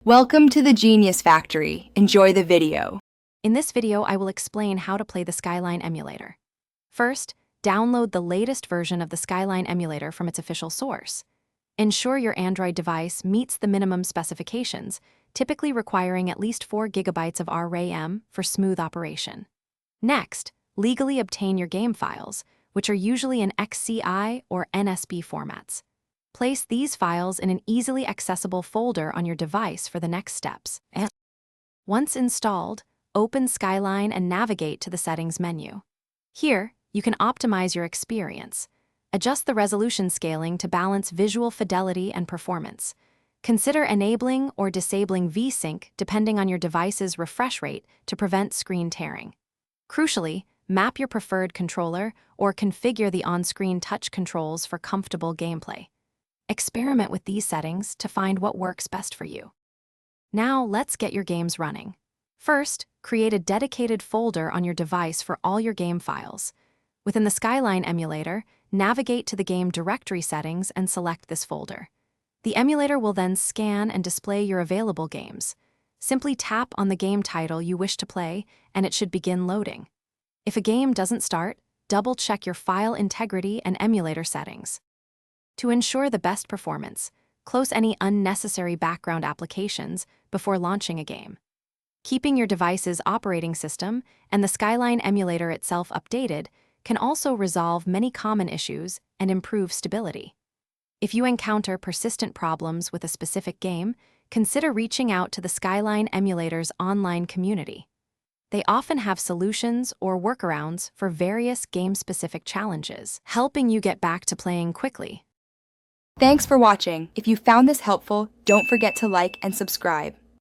Welcome to the Genius Factory. Enjoy the video. In this video, I will explain how to play the Skyline Emulator. First, download the latest version of the Skyline Emulator from its official source. Ensure your Android device meets the minimum specifications, typically requiring at least 4 GB of RAM for smooth operation. Next, legally obtain your game files, which are usually in XCI or NSB formats. Place these files in an easily accessible folder on your device for the next steps. Once installed, open Skyline and navigate to the Settings menu. Here, you can optimize your experience. Adjust the resolution scaling to balance visual fidelity and performance. Consider enabling or disabling V-Sync depending on your device's refresh rate to prevent screen tearing. Crucially, map your preferred controller or configure the on-screen touch controls for comfortable gameplay. Experiment with these settings to find what works best for you. Now, let's get your games running. First, create a dedicated folder on your device for all your game files. Within the Skyline Emulator, navigate to the game directory settings and select this folder. The emulator will then scan and display your available games. Simply tap on the game title you wish to play, and it should begin loading. If a game doesn't start, double-check your file integrity and emulator settings. To ensure the best performance, close any unnecessary background applications before launching a game. Keeping your device's operating system and the Skyline Emulator itself updated can also resolve many common issues and improve stability. If you encounter persistent problems with a specific game, consider reaching out to the Skyline Emulator's online community. They often have solutions or workarounds for various game-specific challenges, helping you get back to playing quickly. Thanks for watching. If you found this helpful, don't forget to like and subscribe.